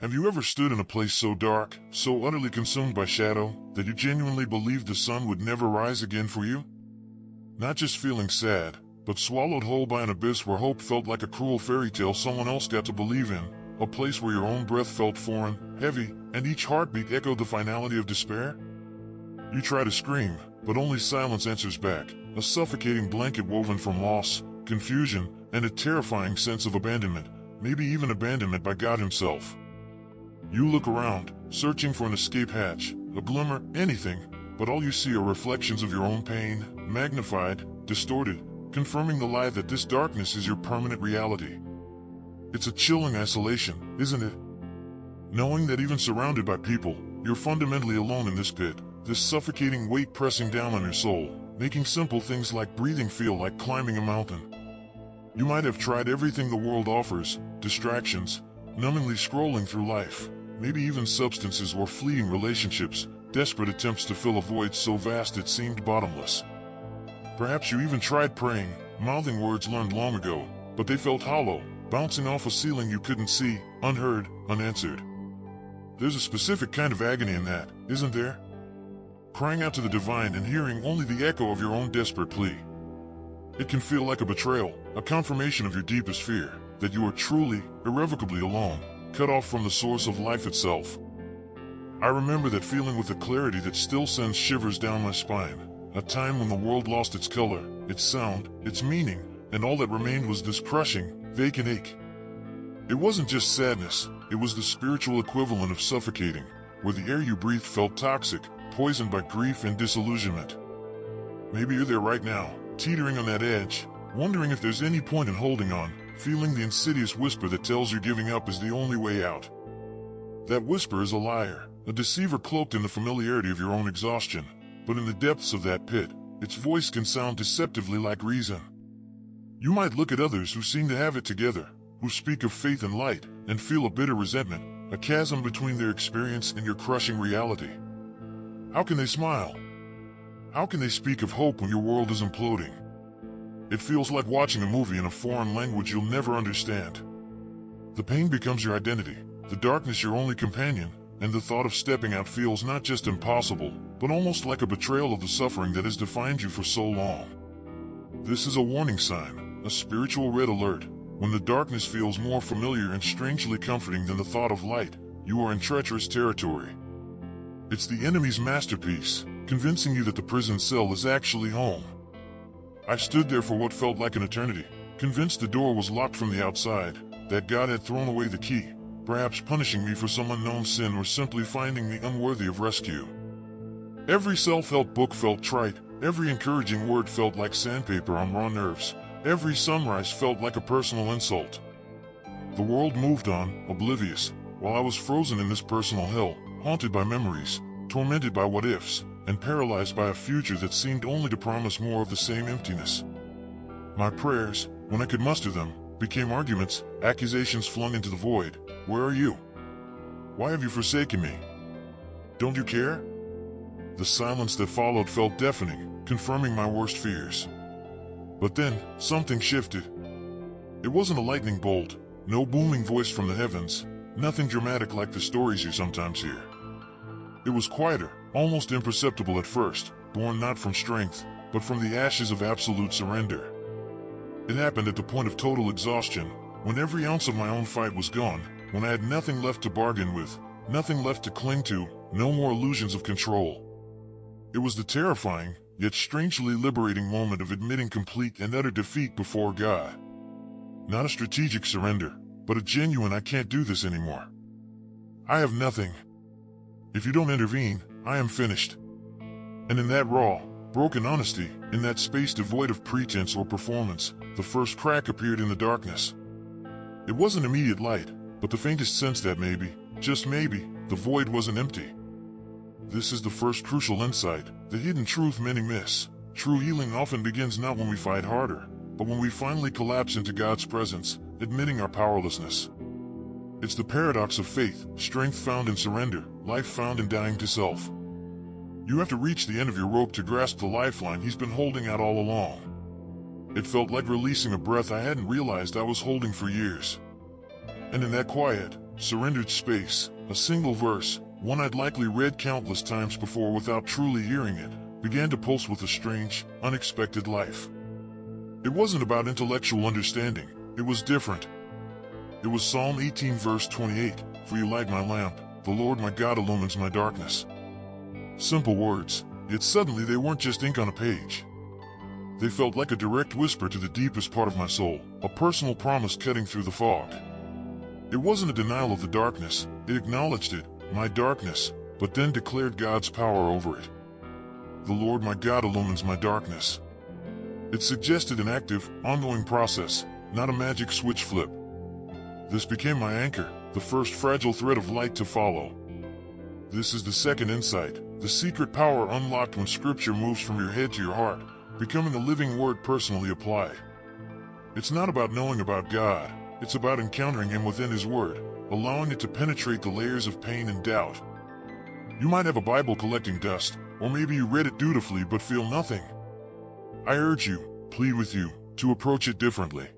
Have you ever stood in a place so dark, so utterly consumed by shadow, that you genuinely believed the sun would never rise again for you? Not just feeling sad, but swallowed whole by an abyss where hope felt like a cruel fairy tale someone else got to believe in, a place where your own breath felt foreign, heavy, and each heartbeat echoed the finality of despair? You try to scream, but only silence answers back, a suffocating blanket woven from loss, confusion, and a terrifying sense of abandonment, maybe even abandonment by God himself. You look around, searching for an escape hatch, a glimmer, anything, but all you see are reflections of your own pain, magnified, distorted, confirming the lie that this darkness is your permanent reality. It's a chilling isolation, isn't it? Knowing that even surrounded by people, you're fundamentally alone in this pit, this suffocating weight pressing down on your soul, making simple things like breathing feel like climbing a mountain. You might have tried everything the world offers, distractions, numbingly scrolling through life, maybe even substances or fleeting relationships, desperate attempts to fill a void so vast it seemed bottomless. Perhaps you even tried praying, mouthing words learned long ago, but they felt hollow, bouncing off a ceiling you couldn't see, unheard, unanswered. There's a specific kind of agony in that, isn't there? Crying out to the divine and hearing only the echo of your own desperate plea. It can feel like a betrayal, a confirmation of your deepest fear, that you are truly, irrevocably alone, cut off from the source of life itself. I remember that feeling with a clarity that still sends shivers down my spine, a time when the world lost its color, its sound, its meaning, and all that remained was this crushing, vacant ache. It wasn't just sadness, it was the spiritual equivalent of suffocating, where the air you breathed felt toxic, poisoned by grief and disillusionment. Maybe you're there right now, teetering on that edge, wondering if there's any point in holding on, feeling the insidious whisper that tells you giving up is the only way out. That whisper is a liar, a deceiver cloaked in the familiarity of your own exhaustion, but in the depths of that pit, its voice can sound deceptively like reason. You might look at others who seem to have it together, who speak of faith and light, and feel a bitter resentment, a chasm between their experience and your crushing reality. How can they smile? How can they speak of hope when your world is imploding? It feels like watching a movie in a foreign language you'll never understand. The pain becomes your identity, the darkness your only companion, and the thought of stepping out feels not just impossible, but almost like a betrayal of the suffering that has defined you for so long. This is a warning sign, a spiritual red alert. When the darkness feels more familiar and strangely comforting than the thought of light, you are in treacherous territory. It's the enemy's masterpiece, convincing you that the prison cell is actually home. I stood there for what felt like an eternity, convinced the door was locked from the outside, that God had thrown away the key, perhaps punishing me for some unknown sin or simply finding me unworthy of rescue. Every self-help book felt trite, every encouraging word felt like sandpaper on raw nerves, every sunrise felt like a personal insult. The world moved on, oblivious, while I was frozen in this personal hell, haunted by memories, tormented by what-ifs, and paralyzed by a future that seemed only to promise more of the same emptiness. My prayers, when I could muster them, became arguments, accusations flung into the void. Where are you? Why have you forsaken me? Don't you care? The silence that followed felt deafening, confirming my worst fears. But then, something shifted. It wasn't a lightning bolt, no booming voice from the heavens, nothing dramatic like the stories you sometimes hear. It was quieter, almost imperceptible at first, born not from strength, but from the ashes of absolute surrender. It happened at the point of total exhaustion, when every ounce of my own fight was gone, when I had nothing left to bargain with, nothing left to cling to, no more illusions of control. It was the terrifying, yet strangely liberating moment of admitting complete and utter defeat before God. Not a strategic surrender, but a genuine I can't do this anymore. I have nothing. If you don't intervene, I am finished. And in that raw, broken honesty, in that space devoid of pretense or performance, the first crack appeared in the darkness. It wasn't immediate light, but the faintest sense that maybe, just maybe, the void wasn't empty. This is the first crucial insight, the hidden truth many miss. True healing often begins not when we fight harder, but when we finally collapse into God's presence, admitting our powerlessness. It's the paradox of faith, strength found in surrender, life found in dying to self. You have to reach the end of your rope to grasp the lifeline He's been holding out all along. It felt like releasing a breath I hadn't realized I was holding for years. And in that quiet, surrendered space, a single verse, one I'd likely read countless times before without truly hearing it, began to pulse with a strange, unexpected life. It wasn't about intellectual understanding, it was different. It was Psalm 18 verse 28, "For you light my lamp, the Lord my God illumines my darkness." Simple words, yet suddenly they weren't just ink on a page. They felt like a direct whisper to the deepest part of my soul, a personal promise cutting through the fog. It wasn't a denial of the darkness, it acknowledged it, my darkness, but then declared God's power over it. "The Lord my God illumines my darkness." It suggested an active, ongoing process, not a magic switch flip. This became my anchor, the first fragile thread of light to follow. This is the second insight, the secret power unlocked when Scripture moves from your head to your heart, becoming a living word personally applied. It's not about knowing about God, it's about encountering Him within His Word, allowing it to penetrate the layers of pain and doubt. You might have a Bible collecting dust, or maybe you read it dutifully but feel nothing. I urge you, plead with you, to approach it differently.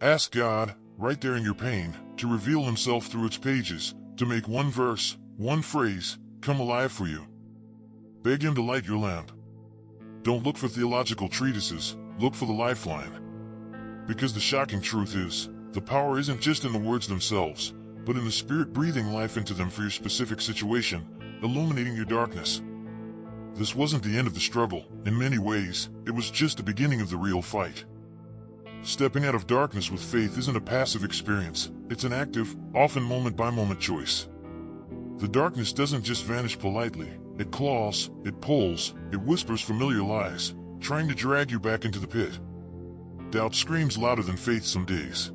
Ask God, right there in your pain, to reveal Himself through its pages, to make one verse, one phrase, come alive for you. Beg Him to light your lamp. Don't look for theological treatises, look for the lifeline. Because the shocking truth is, the power isn't just in the words themselves, but in the Spirit breathing life into them for your specific situation, illuminating your darkness. This wasn't the end of the struggle. In many ways, it was just the beginning of the real fight. Stepping out of darkness with faith isn't a passive experience, it's an active, often moment-by-moment choice. The darkness doesn't just vanish politely, it claws, it pulls, it whispers familiar lies, trying to drag you back into the pit. Doubt screams louder than faith some days.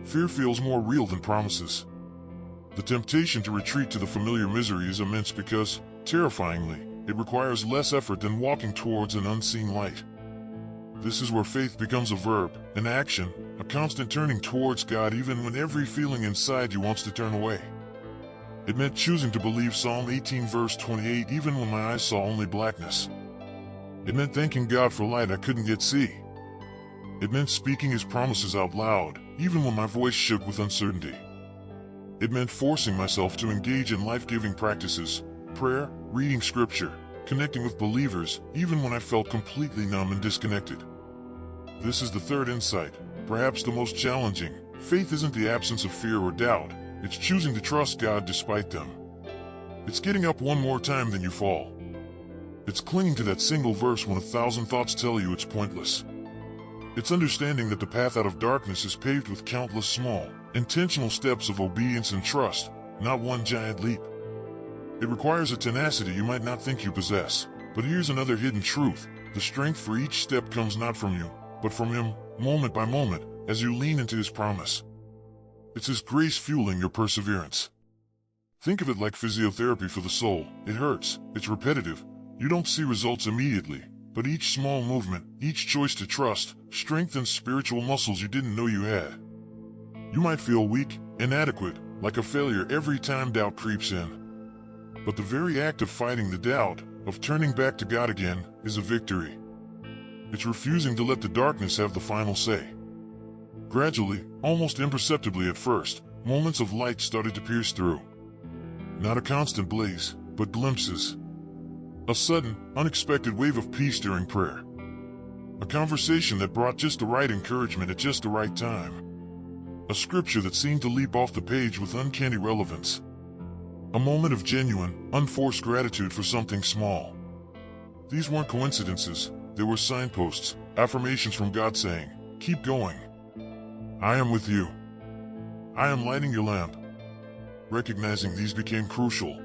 Fear feels more real than promises. The temptation to retreat to the familiar misery is immense because, terrifyingly, it requires less effort than walking towards an unseen light. This is where faith becomes a verb, an action, a constant turning towards God even when every feeling inside you wants to turn away. It meant choosing to believe Psalm 18 verse 28 even when my eyes saw only blackness. It meant thanking God for light I couldn't yet see. It meant speaking His promises out loud, even when my voice shook with uncertainty. It meant forcing myself to engage in life-giving practices, prayer, reading Scripture, connecting with believers, even when I felt completely numb and disconnected. This is the third insight, perhaps the most challenging. Faith isn't the absence of fear or doubt, it's choosing to trust God despite them. It's getting up one more time than you fall. It's clinging to that single verse when 1,000 thoughts tell you it's pointless. It's understanding that the path out of darkness is paved with countless small, intentional steps of obedience and trust, not one giant leap. It requires a tenacity you might not think you possess, but here's another hidden truth. The strength for each step comes not from you, but from Him, moment by moment, as you lean into His promise. It's His grace fueling your perseverance. Think of it like physiotherapy for the soul. It hurts, it's repetitive, you don't see results immediately, but each small movement, each choice to trust, strengthens spiritual muscles you didn't know you had. You might feel weak, inadequate, like a failure every time doubt creeps in. But the very act of fighting the doubt, of turning back to God again, is a victory. It's refusing to let the darkness have the final say. Gradually, almost imperceptibly at first, moments of light started to pierce through. Not a constant blaze, but glimpses. A sudden, unexpected wave of peace during prayer. A conversation that brought just the right encouragement at just the right time. A scripture that seemed to leap off the page with uncanny relevance. A moment of genuine, unforced gratitude for something small. These weren't coincidences, they were signposts, affirmations from God saying, "Keep going. I am with you. I am lighting your lamp." Recognizing these became crucial.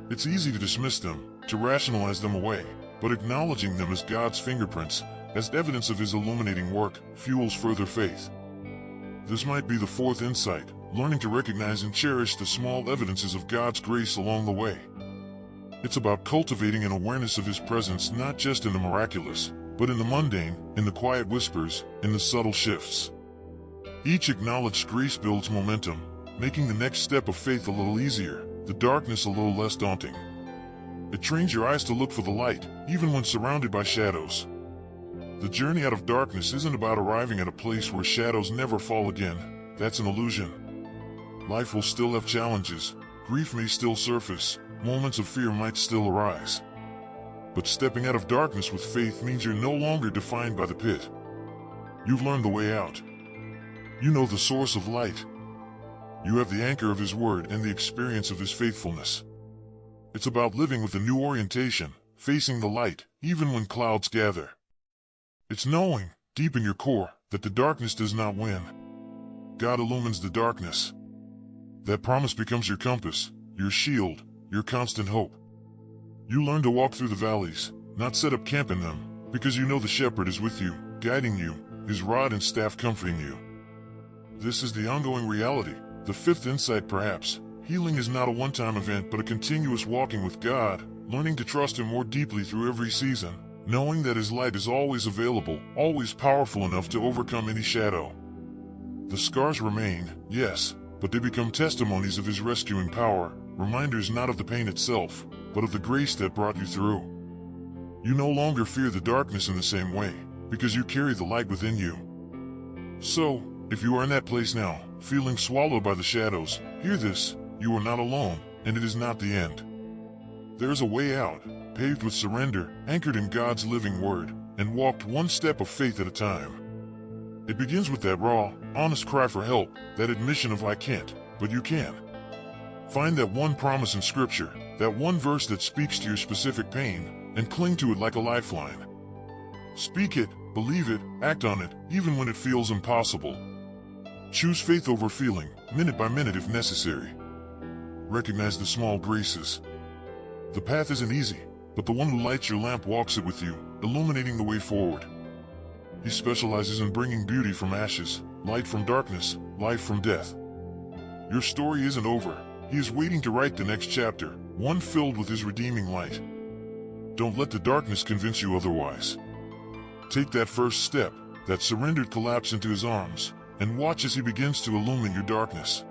It's easy to dismiss them, to rationalize them away, but acknowledging them as God's fingerprints, as evidence of His illuminating work, fuels further faith. This might be the fourth insight, learning to recognize and cherish the small evidences of God's grace along the way. It's about cultivating an awareness of His presence not just in the miraculous, but in the mundane, in the quiet whispers, in the subtle shifts. Each acknowledged grace builds momentum, making the next step of faith a little easier, the darkness a little less daunting. It trains your eyes to look for the light, even when surrounded by shadows. The journey out of darkness isn't about arriving at a place where shadows never fall again. That's an illusion. Life will still have challenges, grief may still surface, moments of fear might still arise. But stepping out of darkness with faith means you're no longer defined by the pit. You've learned the way out. You know the source of light. You have the anchor of His Word and the experience of His faithfulness. It's about living with a new orientation, facing the light, even when clouds gather. It's knowing, deep in your core, that the darkness does not win. God illumines the darkness. That promise becomes your compass, your shield, your constant hope. You learn to walk through the valleys, not set up camp in them, because you know the shepherd is with you, guiding you, His rod and staff comforting you. This is the ongoing reality, the fifth insight perhaps. Healing is not a one-time event but a continuous walking with God, learning to trust Him more deeply through every season, knowing that His light is always available, always powerful enough to overcome any shadow. The scars remain, yes, but they become testimonies of His rescuing power, reminders not of the pain itself, but of the grace that brought you through. You no longer fear the darkness in the same way, because you carry the light within you. So, if you are in that place now, feeling swallowed by the shadows, hear this: you are not alone, and it is not the end. There is a way out, paved with surrender, anchored in God's living Word, and walked one step of faith at a time. It begins with that raw, honest cry for help, that admission of "I can't, but you can." Find that one promise in Scripture, that one verse that speaks to your specific pain, and cling to it like a lifeline. Speak it, believe it, act on it, even when it feels impossible. Choose faith over feeling, minute by minute if necessary. Recognize the small graces. The path isn't easy, but the one who lights your lamp walks it with you, illuminating the way forward. He specializes in bringing beauty from ashes, light from darkness, life from death. Your story isn't over. He is waiting to write the next chapter, one filled with His redeeming light. Don't let the darkness convince you otherwise. Take that first step, that surrendered collapse into His arms, and watch as He begins to illumine your darkness.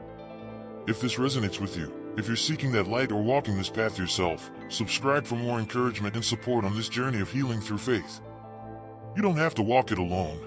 If this resonates with you, if you're seeking that light or walking this path yourself, subscribe for more encouragement and support on this journey of healing through faith. You don't have to walk it alone.